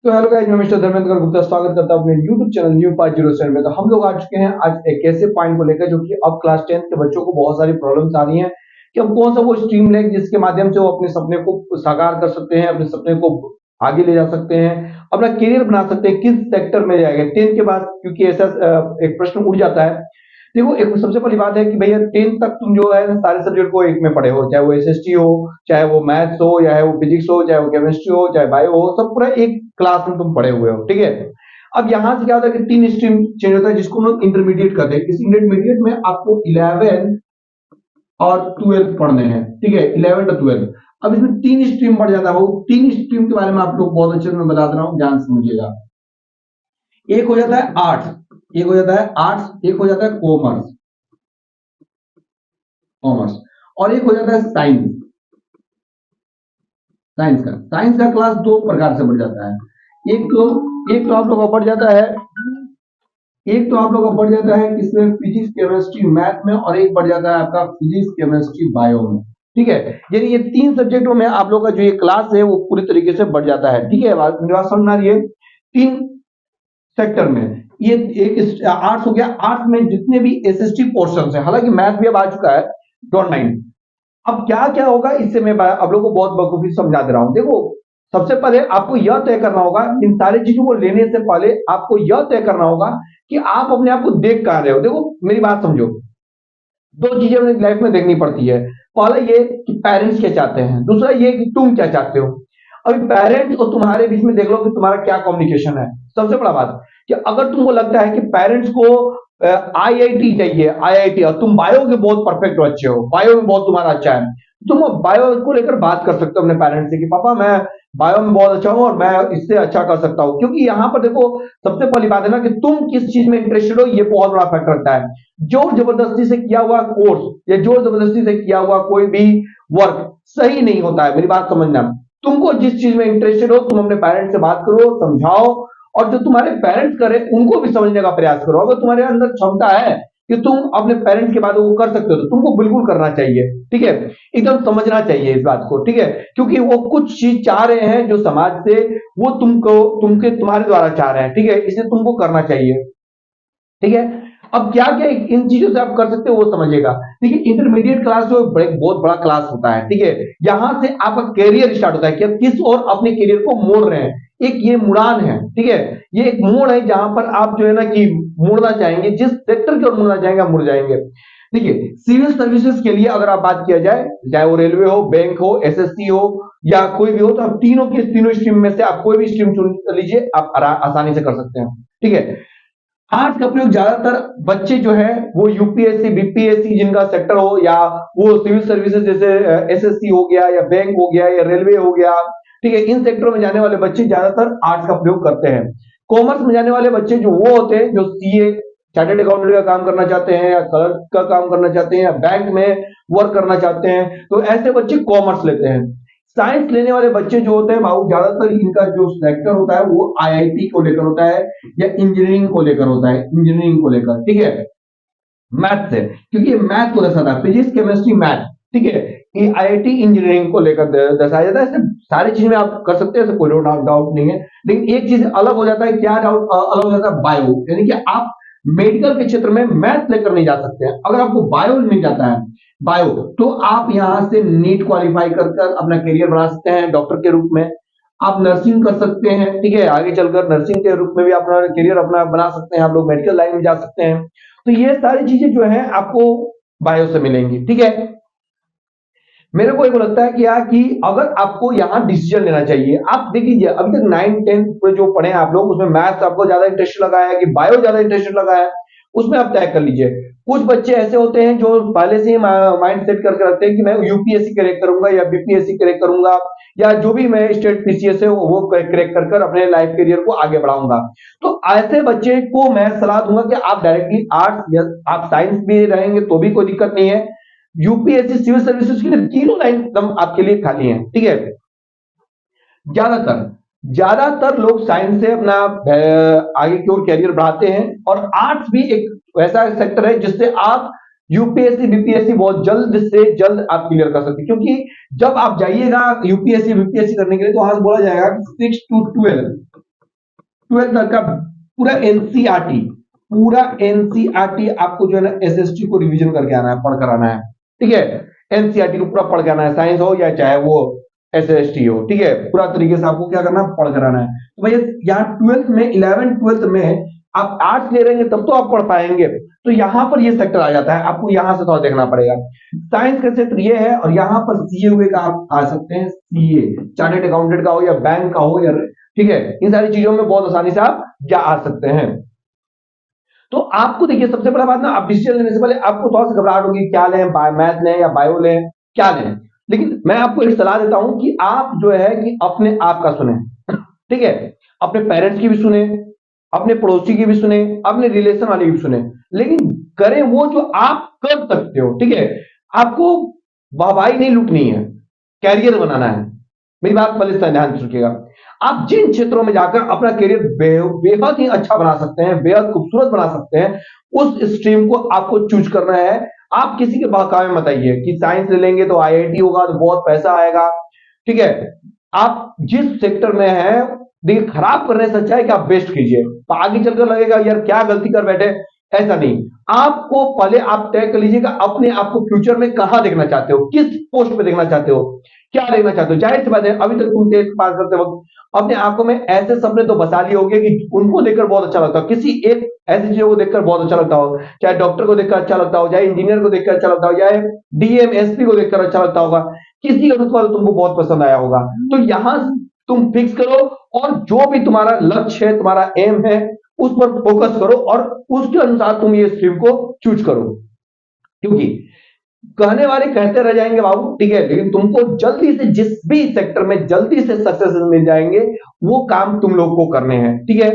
तो hello guys, मैं mister Dharmendra Gupta स्वागत करता हूं अपने YouTube चैनल न्यू 507 में। तो हम लोग आ चुके हैं आज एक ऐसे पॉइंट को लेकर जो कि अब क्लास 10 के बच्चों को बहुत सारी प्रॉब्लम्स आ रही हैं कि हम कौन सा वो स्ट्रीम लें जिसके माध्यम से वो अपने सपने को साकार कर सकते हैं, अपने सपने को आगे ले जा सकते हैं, अपना करियर बना सकते हैं। किस सेक्टर में जाएंगे 10 के बाद, क्योंकि ऐसा एक प्रश्न उठ जाता है। देखो, एक सबसे पहली बात है कि भैया 10 तक तुम जो है सारे सब्जेक्ट को एक में पढ़े हो, चाहे वो एसएसटी हो, चाहे वो मैथ्स हो, चाहे वो फिजिक्स हो, चाहे वो केमिस्ट्री हो, चाहे बायो हो, सब पूरा एक क्लास में तुम पढ़े हुए हो, ठीक है। अब यहाँ से क्या होता है कि 3 स्ट्रीम चेंज होता है जिसको हम लोग इंटरमीडिएट कहते हैं। इस इंटरमीडिएट में आपको 11 और 12 पढ़ने हैं, ठीक है, 11 और 12। अब इसमें 3 स्ट्रीम बढ़ जाता है। वो 3 स्ट्रीम के बारे में आप लोग बहुत अच्छे से मैं बता दे रहा हूँ, ध्यान समझिएगा। एक हो जाता है आर्ट्स, एक हो जाता है आर्ट्स, एक हो जाता है कॉमर्स, कॉमर्स, और एक हो जाता है साइंस। साइंस का क्लास दो प्रकार से बढ़ जाता है। एक तो आप लोग का बढ़ जाता है, एक तो आप लोग का बढ़ जाता है किसमें, फिजिक्स केमिस्ट्री मैथ में, और एक बढ़ जाता है आपका फिजिक्स केमिस्ट्री बायो में, ठीक है। यानी ये 3 सब्जेक्टों में आप लोग का जो ये क्लास है वो पूरी तरीके से बढ़ जाता है, ठीक है। मेरी बात समझ में आ रही है। 3 सेक्टर में ये एक आर्ट्स हो गया। आर्ट्स में जितने भी एसएसटी पोर्शन है, हालांकि मैथ भी अब आ चुका है, डोंट माइंड। अब क्या क्या होगा इससे मैं आप लोगों को बहुत बखूबी समझा दे रहा हूं। देखो, सबसे पहले आपको यह तय करना होगा, इन सारी चीजों को लेने से पहले आपको यह तय करना होगा कि आप अपने आप को देख कहां रहे हो। देखो, मेरी बात समझो, दो चीजें अपनी लाइफ में देखनी पड़ती है। पहला ये कि पेरेंट्स क्या चाहते हैं, दूसरा ये कि तुम क्या चाहते हो। अभी पेरेंट्स और तुम्हारे बीच में देख लो कि तुम्हारा क्या कम्युनिकेशन है। सबसे बड़ा बात कि अगर तुमको लगता है कि पेरेंट्स को आईआईटी चाहिए, आईआईटी, और तुम बायो के बहुत परफेक्ट बच्चे हो, बायो में बहुत तुम्हारा अच्छा है, तुम बायो को लेकर बात कर सकते हो अपने पेरेंट्स से कि पापा मैं बायो में बहुत अच्छा हूं और मैं इससे अच्छा कर सकता हूं। क्योंकि यहां पर देखो, सबसे पहली बात है ना कि तुम किस चीज में इंटरेस्टेड हो, ये बहुत बड़ा फैक्टर रखता है। जोर जबरदस्ती से किया हुआ कोर्स या जोर जबरदस्ती से किया हुआ कोई भी वर्क सही नहीं होता है, मेरी बात समझना। तुमको जिस चीज में इंटरेस्टेड हो, तुम अपने पेरेंट्स से बात करो, समझाओ, और जो तुम्हारे पेरेंट्स करे उनको भी समझने का प्रयास करो। अगर तुम्हारे अंदर क्षमता है कि तुम अपने पेरेंट्स के बाद वो कर सकते हो तो तुमको बिल्कुल करना चाहिए, ठीक है। एकदम समझना चाहिए इस बात को, ठीक है। क्योंकि वो कुछ चीज चाह रहे हैं जो समाज से, वो तुमको तुम्हारे द्वारा चाह रहे हैं, ठीक है, इसे तुमको करना चाहिए, ठीक है। अब क्या क्या इन चीजों से आप कर सकते हो वो समझिएगा। देखिए, इंटरमीडिएट क्लास जो बहुत बड़ा क्लास होता है, ठीक है। यहां से आपका करियर स्टार्ट होता है कि आप किस और अपने करियर को मोड़ रहे हैं। एक ये मुड़ान है, ठीक है। ये एक मोड़ है जहां पर आप जो है ना कि मुड़ना चाहेंगे, जिस सेक्टर की ओर मुड़ना चाहेंगे आप मुड़ जाएंगे। देखिए, सिविल सर्विसेज के लिए अगर आप बात किया जाए, चाहे वो रेलवे हो, बैंक हो, एसएससी हो, या कोई भी हो, तो आप तीनों स्ट्रीम में से आप कोई भी स्ट्रीम चुन लीजिए, आप आसानी से कर सकते हैं, ठीक है। आज का प्रयोग ज्यादातर बच्चे जो है वो यूपीएससी बीपीएससी जिनका सेक्टर हो, या वो सिविल सर्विसेज जैसे एसएससी हो गया, या बैंक हो गया, या रेलवे हो गया, ठीक है, इन सेक्टरों में जाने वाले बच्चे ज्यादातर आर्ट्स का प्रयोग करते हैं। कॉमर्स में जाने वाले बच्चे जो वो होते हैं जो सीए, चार्टेड अकाउंटेंट का काम करना चाहते हैं, या क्लर्क का काम करना चाहते हैं, या बैंक में वर्क करना चाहते हैं, तो ऐसे बच्चे कॉमर्स लेते हैं। साइंस लेने वाले बच्चे जो होते हैं भाव, ज्यादातर इनका जो सेक्टर होता है वो आईआईटी को लेकर होता है, या इंजीनियरिंग को लेकर होता है, इंजीनियरिंग को लेकर, ठीक है, मैथ से, क्योंकि ये मैथ को दर्शाता है, फिजिक्स केमिस्ट्री मैथ, ठीक है। ये आईआईटी इंजीनियरिंग को लेकर दर्शाया जाता है। ऐसे सारी चीज में आप कर सकते हैं, ऐसे कोई डाउट नहीं है। लेकिन एक चीज अलग हो जाता है, क्या डाउट अलग हो जाता है, बायो, यानी कि आप मेडिकल के क्षेत्र में मैथ लेकर नहीं जा सकते हैं। अगर आपको बायो नहीं जाता है, बायो, तो आप यहां से नीट क्वालिफाई कर अपना करियर बना सकते हैं डॉक्टर के रूप में। आप नर्सिंग कर सकते हैं, ठीक है, आगे चलकर नर्सिंग के रूप में भी अपना करियर अपना बना सकते हैं। आप लोग मेडिकल लाइन में जा सकते हैं। तो ये सारी चीजें जो है आपको बायो से मिलेंगी, ठीक है। मेरे को एक लगता है कि यार कि अगर आपको यहाँ डिसीजन लेना चाहिए, आप देखिए अभी तक 9-10 में जो पढ़े हैं आप लोग, उसमें मैथ्स आपको ज्यादा इंटरेस्ट लगा है कि बायो ज्यादा इंटरेस्ट लगा है, उसमें आप तय कर लीजिए। कुछ बच्चे ऐसे होते हैं जो पहले से ही माइंड सेट करके रखते हैं कि मैं यूपीएससी क्रैक करूंगा, या बीपीएससी क्रैक करूंगा, या जो भी मैं स्टेट पीसीएस है वो क्रैक कर अपने लाइफ करियर को आगे बढ़ाऊंगा। तो ऐसे बच्चे को मैं सलाह दूंगा कि आप डायरेक्टली आर्ट्स या आप साइंस भी रहेंगे तो भी कोई दिक्कत नहीं है। यूपीएससी सिविल सर्विसेज के लिए तीनों लाइन एकदम आपके लिए खाली है, ठीक है। ज्यादातर ज्यादातर लोग साइंस से अपना आगे की ओर कैरियर बढ़ाते हैं, और आर्ट्स भी एक वैसा सेक्टर है जिससे आप यूपीएससी बीपीएससी बहुत जल्द से जल्द आप क्लियर कर सकते हैं। क्योंकि जब आप जाइएगा यूपीएससी बीपीएससी करने के लिए, तो वहां से बोला जाएगा कि 6 to 12, 12th तक का पूरा एनसीईआरटी आपको जो है ना एसएसटी को रिवीजन करके आना है, पढ़ कर आना है, ठीक है। एनसीईआरटी को पूरा पढ़ के आना है, साइंस हो या चाहे वो एसएसटी हो, ठीक है। पूरा तरीके से आपको क्या करना है, पढ़ कर आना है। तो भैया यहाँ 12th में 11 12th में आप आर्ट्स ले रहेंगे तब तो आप पढ़ पाएंगे, तो यहाँ पर ये सेक्टर आ जाता है, आपको यहाँ से थोड़ा देखना पड़ेगा। साइंस का क्षेत्र ये है, और यहाँ पर सीए हुए का आप आ सकते हैं, सीए चार्टर्ड अकाउंटेंट का हो या बैंक का हो या, ठीक है, इन सारी चीजों में बहुत आसानी से आप जा आ सकते हैं। तो आपको देखिए सबसे बड़ा बात ना, आप डिसीजन लेने से पहले आपको थोड़ा सा घबराहट होगी, क्या लें, मैथ लें या बायो लें, क्या लें। लेकिन मैं आपको एक सलाह देता हूं कि आप जो है कि अपने आप का सुने, ठीक है, अपने पेरेंट्स की भी सुने, अपने पड़ोसी की भी सुने, अपने रिलेशन वाले की भी सुने, लेकिन करें वो जो आप कर सकते हो, ठीक है। आपको वाहवाही नहीं लूटनी है, कैरियर बनाना है। मेरी बात पहले से ध्यान से रखिएगा। आप जिन क्षेत्रों में जाकर अपना करियर बेहद ही अच्छा बना सकते हैं, बेहद खूबसूरत बना सकते हैं, उस स्ट्रीम को आपको चूज करना है। आप किसी के बहकावे मत आइए कि साइंस ले लेंगे तो आईआईटी होगा तो बहुत पैसा आएगा, ठीक है। आप जिस सेक्टर में है, देखिए खराब करने से अच्छा है कि आप बेस्ट कीजिए, तो आगे चलकर लगेगा यार क्या गलती कर बैठे, ऐसा नहीं। आपको पहले आप तय कर लीजिएगा अपने आप को फ्यूचर में कहां देखना चाहते हो, किस पोस्ट पे देखना चाहते हो, क्या देखना चाहते हो। जाहिर सी बात है अभी तक तुम 10th पास करते वक्त अपने आंखों में ऐसे सपने तो बसा लिए होंगे कि उनको देखकर बहुत अच्छा लगता हो, किसी एक ऐसी चीजों को देखकर बहुत अच्छा लगता हो, चाहे डॉक्टर को देखकर अच्छा लगता हो, चाहे इंजीनियर को देखकर अच्छा लगता हो, चाहे डीएम एसपी को देखकर अच्छा लगता होगा, किसी का रुतबा तुमको बहुत पसंद आया होगा। तो यहां तुम फिक्स करो, और जो भी तुम्हारा लक्ष्य है, तुम्हारा एम है, उस पर फोकस करो और उसके अनुसार तुम ये स्ट्रीम को चूज करो। क्योंकि कहने वाले कहते रह जाएंगे बाबू, ठीक है, लेकिन तुमको जल्दी से जिस भी सेक्टर में जल्दी से सक्सेस मिल जाएंगे, वो काम तुम लोग को करने हैं, ठीक है।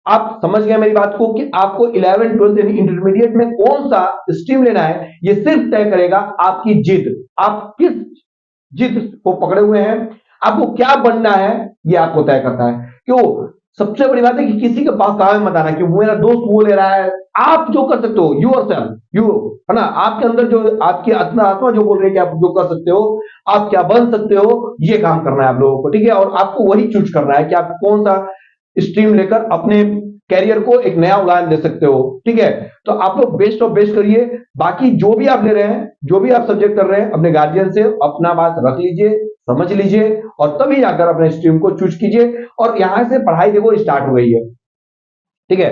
आप समझ गए मेरी बात को कि आपको 11 12 यानी इंटरमीडिएट में कौन सा स्ट्रीम लेना है, ये सिर्फ तय करेगा आपकी जिद। आप किस जिद को पकड़े हुए हैं, आपको क्या बनना है, ये आपको तय करता है। क्यों, सबसे बड़ी बात है कि किसी के बहकावे मत आना कि मेरा दोस्त वो ले रहा है। आप जो कर सकते हो, योरसेल्फ, यू, है ना, आपके अंदर जो आपकी आत्मा जो बोल रही है कि आप जो कर सकते हो, आप क्या बन सकते हो, ये काम करना है आप लोगों को, ठीक है। और आपको वही चूज करना है कि आप कौन सा स्ट्रीम लेकर अपने कैरियर को एक नया उड़ान दे सकते हो, ठीक है। तो आप लोग बेस्ट ऑफ बेस्ट करिए। बाकी जो भी आप ले रहे हैं, जो भी आप सब्जेक्ट कर रहे हैं, अपने गार्जियन से अपना बात रख लीजिए, समझ लीजिए, और तभी जाकर अपने स्ट्रीम को चूज कीजिए। और यहां से पढ़ाई देखो स्टार्ट हो गई है, ठीक है।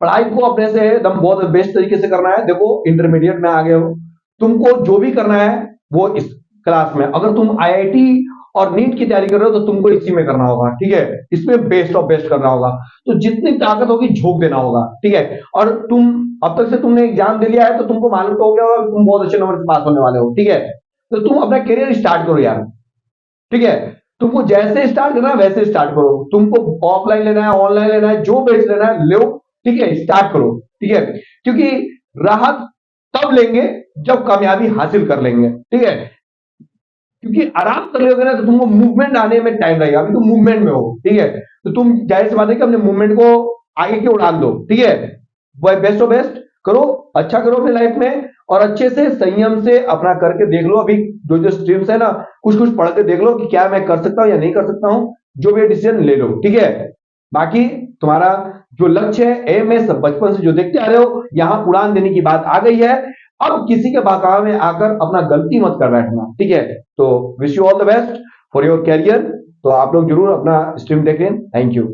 पढ़ाई को अपने से एकदम बहुत बेस्ट तरीके से करना है। देखो इंटरमीडिएट में आ गए हो, तुमको जो भी करना है वो इस क्लास में, अगर तुम आईआईटी और नीट की तैयारी कर रहे हो तो तुमको इसी में करना होगा, ठीक है। इसमें बेस्ट ऑफ बेस्ट करना होगा, तो जितनी ताकत होगी झोंक देना होगा, ठीक है। और तुम अब तक से तुमने एग्जाम दे लिया है तो तुमको मालूम तो हो गया होगा तुम बहुत अच्छे नंबर से पास होने वाले हो, ठीक है। तो तुम अपना करियर स्टार्ट करो यार, ठीक है। तुमको जैसे स्टार्ट करना है वैसे स्टार्ट करो, तुमको ऑफलाइन लेना है, ऑनलाइन लेना है, जो बेच लेना है लो, ठीक है, स्टार्ट करो, ठीक है। क्योंकि राहत तब लेंगे जब कामयाबी हासिल कर लेंगे, ठीक है। क्योंकि आराम कर लोगे ना तो तुमको मूवमेंट आने में टाइम लगेगा, अभी तुम मूवमेंट में हो, ठीक है। तो तुम जाहिर सी बात है कि अपने मूवमेंट को आगे की उड़ान दो, ठीक है। बेस्ट ऑफ बेस्ट करो, अच्छा करो अपनी लाइफ में, और अच्छे से संयम से अपना करके देख लो। अभी जो जो स्ट्रीम्स है ना, कुछ कुछ पढ़ के देख लो कि क्या मैं कर सकता हूं या नहीं कर सकता हूं, जो भी डिसीजन ले लो, ठीक है। बाकी तुम्हारा जो लक्ष्य है, एम है, सब बचपन से जो देखते आ रहे हो, यहां उड़ान देने की बात आ गई है। अब किसी के बहकावे में आकर अपना गलती मत कर बैठना, ठीक है। तो wish you all the best for your career. तो आप लोग जरूर अपना स्ट्रीम देखें। Thank you.